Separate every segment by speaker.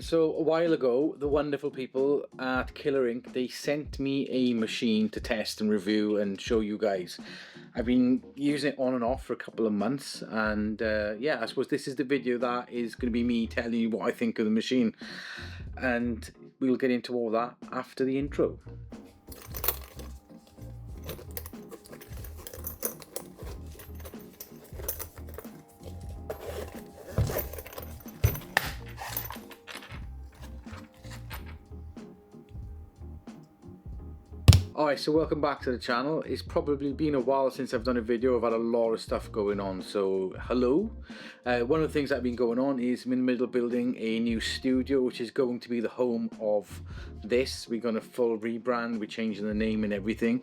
Speaker 1: So a while ago, the wonderful people at Killer Inc. they sent me a machine to test and review and show you guys. I've been using it on and off for a couple of months, and yeah, I suppose this is the video that is going to be me telling you what I think of the machine, and we'll get into all that after the intro. Alright, so welcome back to the channel. It's probably been a while since I've done a video. I've had a lot of stuff going on, so hello. One of the things that have been going on is I'm in the middle of building a new studio, which is going to be the home of this. We're going to full rebrand, we're changing the name and everything.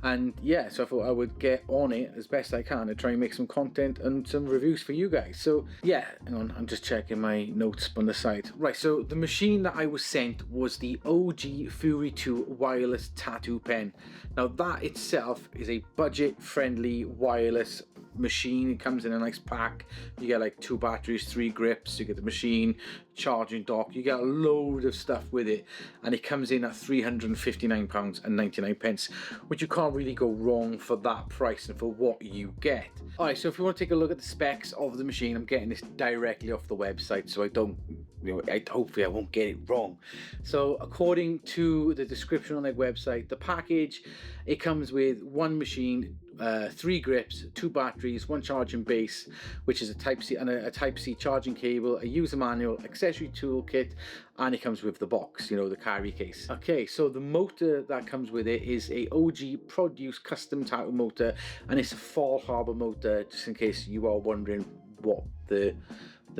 Speaker 1: And yeah, so I thought I would get on it as best I can to try and make some content and some reviews for you guys. So yeah, hang on, I'm just checking my notes on the side. Right, so the machine that I was sent was the OG Fury 2 wireless tattoo pen. Now that itself is a budget-friendly wireless machine. It comes in a nice pack. You get like 2 batteries, 3 grips, you get the machine, charging dock, you get a load of stuff with it, and it comes in at £359.99, which you can't really go wrong for that price and for what you get. Alright, so if you want to take a look at the specs of the machine, I'm getting this directly off the website, so I don't, hopefully I won't get it wrong. So according to the description on their website, the package, it comes with 1 machine, 3 grips, 2 batteries, 1 charging base, which is a Type-C and a Type-C charging cable, a user manual, accessory toolkit, and it comes with the box, you know, the carry case. Okay, so the motor that comes with it is a OG Produce custom Tatto motor, and it's a Fall Harbor motor, just in case you are wondering what the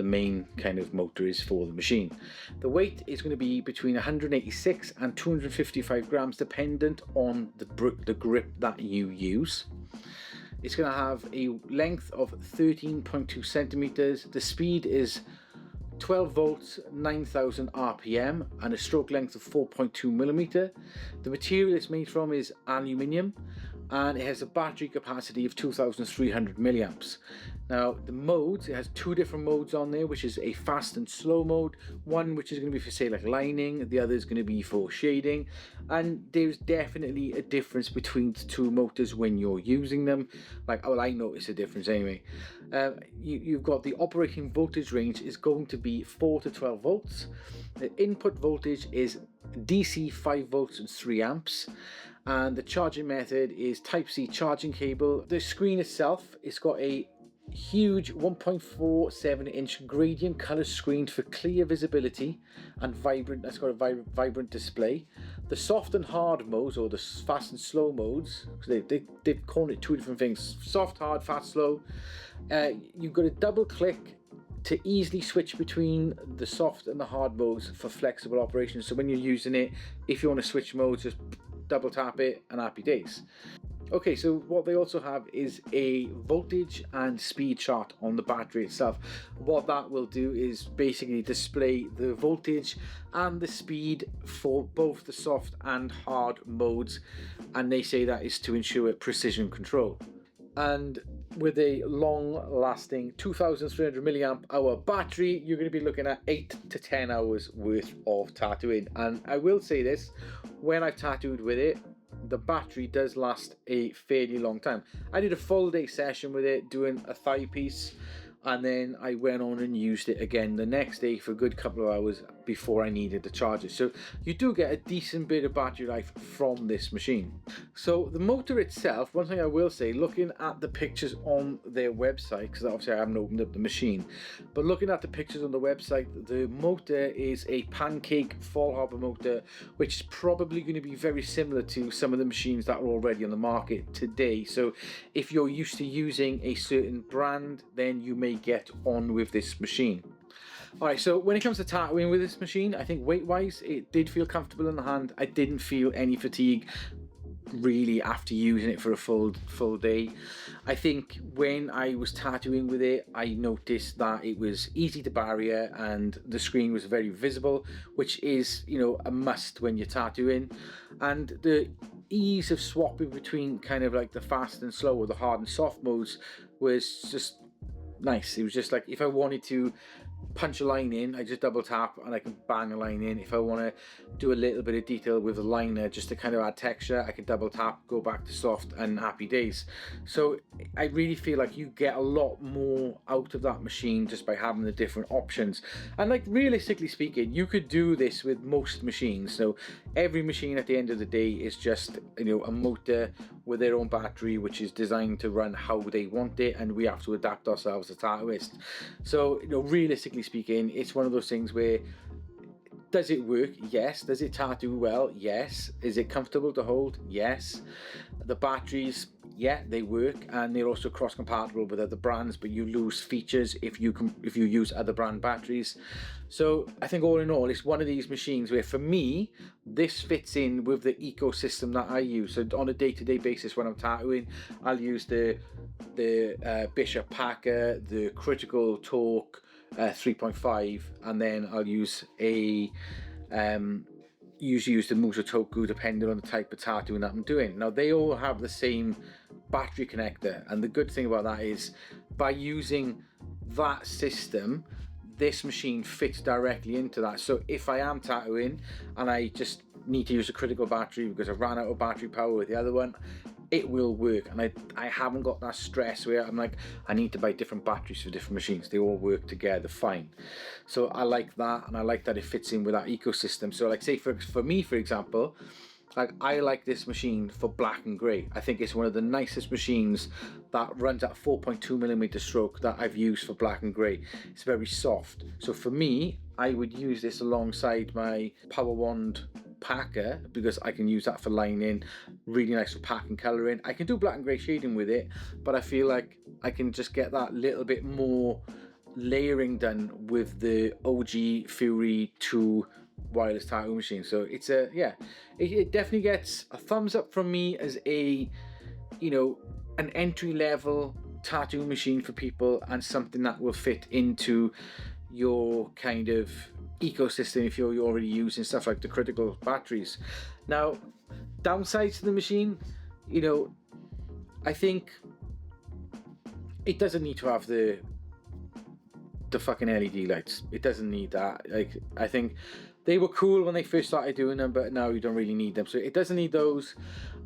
Speaker 1: main kind of motor is for the machine. The weight is going to be between 186 and 255 grams dependent on the grip that you use. It's going to have a length of 13.2 centimeters. The speed is 12 volts, 9,000 RPM, and a stroke length of 4.2 millimeter. The material it's made from is aluminium, and it has a battery capacity of 2,300 milliamps. Now the modes, it has 2 different modes on there, which is a fast and slow mode. One which is going to be for, say, like lining, the other is going to be for shading, and there's definitely a difference between the 2 motors when you're using them. Like, well, I notice a difference anyway. You've got the operating voltage range is going to be 4 to 12 volts. The input voltage is DC 5 volts and 3 amps. And the charging method is Type-C charging cable. The screen itself, it's got a huge 1.47 inch gradient color screen for clear visibility and vibrant. That's got a vibrant display. The soft and hard modes, or the fast and slow modes, they've called it 2 different things: soft, hard, fast, slow. You've got to double click to easily switch between the soft and the hard modes for flexible operation. So when you're using it, if you want to switch modes, just double tap it and happy days. Okay, so what they also have is a voltage and speed chart on the battery itself. What that will do is basically display the voltage and the speed for both the soft and hard modes, and they say that is to ensure precision control. And with a long-lasting 2,300 milliamp hour battery, you're going to be looking at 8 to 10 hours worth of tattooing. And I will say this, when I've tattooed with it, the battery does last a fairly long time. I did a full day session with it doing a thigh piece, and then I went on and used it again the next day for a good couple of hours before I needed to charge it. So you do get a decent bit of battery life from this machine. So the motor itself, one thing I will say, looking at the pictures on their website, because obviously I haven't opened up the machine, but looking at the pictures on the website, the motor is a pancake Fall Harbor motor, which is probably going to be very similar to some of the machines that are already on the market today. So if you're used to using a certain brand, then you may get on with this machine. Alright, so when it comes to tattooing with this machine, I think weight wise it did feel comfortable in the hand. I didn't feel any fatigue really after using it for a full day. I think when I was tattooing with it, I noticed that it was easy to barrier and the screen was very visible, which is, you know, a must when you're tattooing. And the ease of swapping between kind of like the fast and slow, or the hard and soft modes, was just nice. It was just like, if I wanted to punch a line in, I just double tap and I can bang a line in. If I want to do a little bit of detail with a liner just to kind of add texture, I can double tap, go back to soft, and happy days. So I really feel like you get a lot more out of that machine just by having the different options. And like, realistically speaking, you could do this with most machines. So every machine at the end of the day is just, you know, a motor with their own battery, which is designed to run how they want it, and we have to adapt ourselves as tattooists. So, you know, realistically speaking, it's one of those things where, does it work? Yes. Does it tattoo well? Yes. Is it comfortable to hold? Yes. The batteries, yeah, they work, and they're also cross-compatible with other brands, but you lose features if you use other brand batteries. So I think all in all, it's one of these machines where, for me, this fits in with the ecosystem that I use. So on a day-to-day basis, when I'm tattooing, I'll use the Bishop Packer, the Critical Torque 3.5, and then I'll use a usually use the Musotoku depending on the type of tattooing that I'm doing. Now, they all have the same battery connector, and the good thing about that is, by using that system, this machine fits directly into that. So if I am tattooing and I just need to use a critical battery because I ran out of battery power with the other one, it will work, and I haven't got that stress where I'm like, I need to buy different batteries for different machines. They all work together fine. So I like that, and I like that it fits in with that ecosystem. So like, say for me, for example, like, I like this machine for black and grey. I think it's one of the nicest machines that runs at 4.2mm stroke that I've used for black and grey. It's very soft. So for me, I would use this alongside my Power Wand Packer, because I can use that for lining, really nice for pack and colouring. I can do black and grey shading with it, but I feel like I can just get that little bit more layering done with the OG Fury 2 wireless tattoo machine. So it's it definitely gets a thumbs up from me as a, you know, an entry level tattoo machine for people, and something that will fit into your kind of ecosystem if you're already using stuff like the critical batteries. Now, downsides to the machine, you know, I think it doesn't need to have the fucking LED lights. It doesn't need that. Like, I think they were cool when they first started doing them, but now you don't really need them. So it doesn't need those.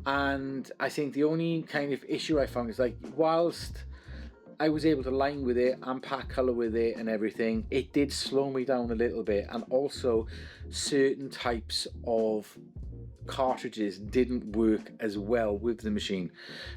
Speaker 1: And I think the only kind of issue I found is, like, whilst I was able to line with it and pack colour with it and everything, it did slow me down a little bit. And also, certain types of cartridges didn't work as well with the machine.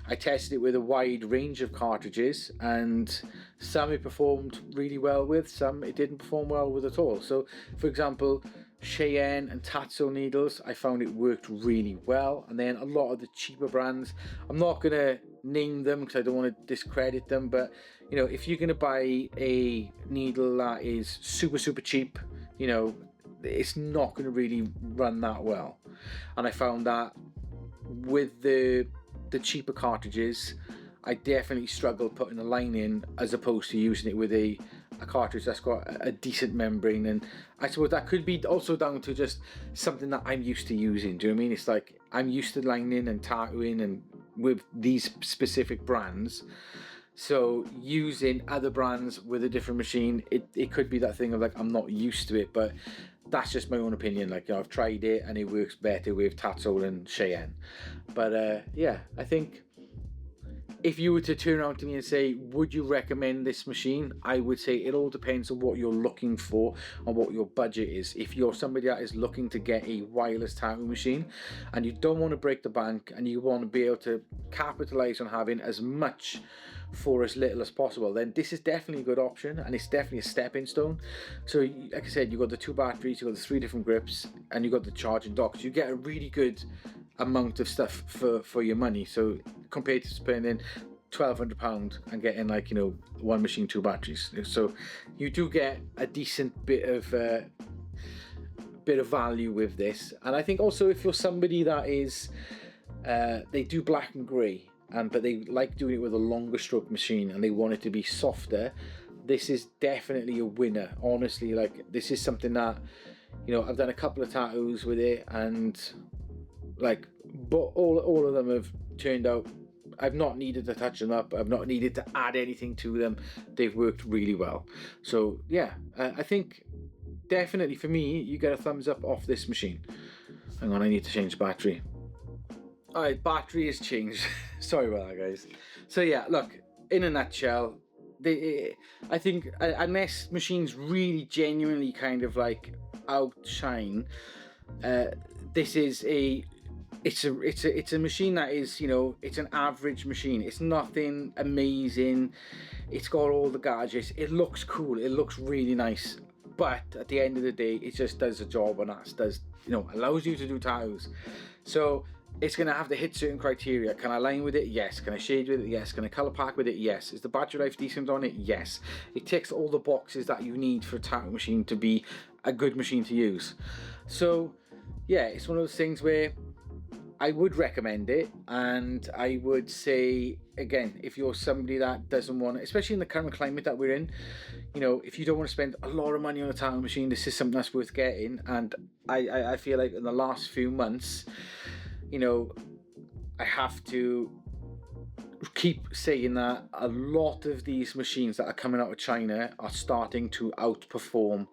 Speaker 1: I tested it with a wide range of cartridges, and some it performed really well with, some it didn't perform well with at all. So, for example, Cheyenne and Tatto needles, I found it worked really well. And then a lot of the cheaper brands, I'm not going to name them because I don't want to discredit them, but, you know, if you're going to buy a needle that is super cheap, you know, it's not going to really run that well. And I found that with the cheaper cartridges, I definitely struggled putting a line in, as opposed to using it with a cartridge that's got a decent membrane. And I suppose that could be also down to just something that I'm used to using. Do you know what I mean? It's like, I'm used to lining and tattooing and with these specific brands. So using other brands with a different machine, it could be that thing of like, I'm not used to it. But that's just my own opinion. Like, you know, I've tried it and it works better with Tatto and Cheyenne. But yeah, I think if you were to turn around to me and say, would you recommend this machine? I would say it all depends on what you're looking for and what your budget is. If you're somebody that is looking to get a wireless tattoo machine and you don't want to break the bank and you want to be able to capitalize on having as much for as little as possible, then this is definitely a good option, and it's definitely a stepping stone. So like I said, you've got the 2 batteries, you've got the 3 different grips, and you've got the charging docks. You get a really good amount of stuff for your money. So compared to spending £1,200 and getting, like, you know, 1 machine, 2 batteries, so you do get a decent bit of value with this. And I think also, if you're somebody that is they do black and grey, but they like doing it with a longer stroke machine and they want it to be softer, this is definitely a winner. Honestly, like, this is something that, you know, I've done a couple of tattoos with it, and like, but all of them have turned out I've not needed to touch them up. I've not needed to add anything to them. They've worked really well. So yeah, I think definitely for me, you get a thumbs up off this machine. Hang on, I need to change the battery. Alright, battery has changed. Sorry about that, guys. So yeah, look, in a nutshell, I think unless machines really genuinely kind of like outshine, this is it's a machine that is, you know, it's an average machine. It's nothing amazing. It's got all the gadgets. It looks cool. It looks really nice. But at the end of the day, it just does a job, and that does, you know, allows you to do tattoos. So it's going to have to hit certain criteria. Can I line with it? Yes. Can I shade with it? Yes. Can I color pack with it? Yes. Is the battery life decent on it? Yes. It ticks all the boxes that you need for a tattoo machine to be a good machine to use. So yeah, it's one of those things where I would recommend it, and I would say, again, if you're somebody that doesn't want, especially in the current climate that we're in, you know, if you don't want to spend a lot of money on a tattoo machine, this is something that's worth getting. And I feel like in the last few months, you know, I have to keep saying that a lot of these machines that are coming out of China are starting to outperform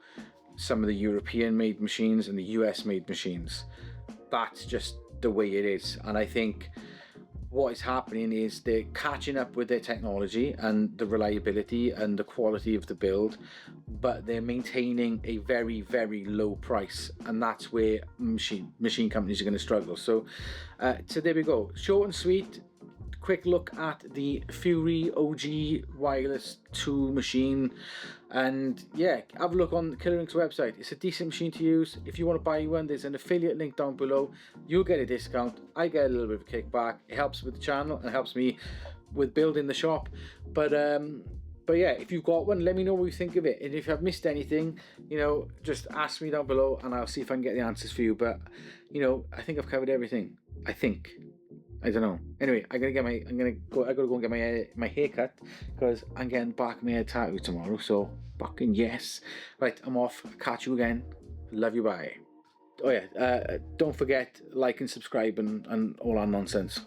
Speaker 1: some of the European made machines and the US made machines. That's just the way it is. And I think what is happening is they're catching up with their technology and the reliability and the quality of the build, but they're maintaining a very, very low price, and that's where machine companies are going to struggle. So there we go, short and sweet. Quick look at the Fury OG Wireless 2 machine, and yeah, have a look on Killer Ink's website. It's a decent machine to use. If you want to buy one, there's an affiliate link down below. You'll get a discount. I get a little bit of a kickback. It helps with the channel and helps me with building the shop. But yeah, if you've got one, let me know what you think of it. And if I've missed anything, you know, just ask me down below and I'll see if I can get the answers for you. But you know, I think I've covered everything. I don't know. Anyway, I gotta go and get my hair cut, because I'm getting back my hair tattoo tomorrow. So fucking yes. Right, I'm off. Catch you again. Love you. Bye. Oh yeah. Don't forget, like and subscribe and all that nonsense.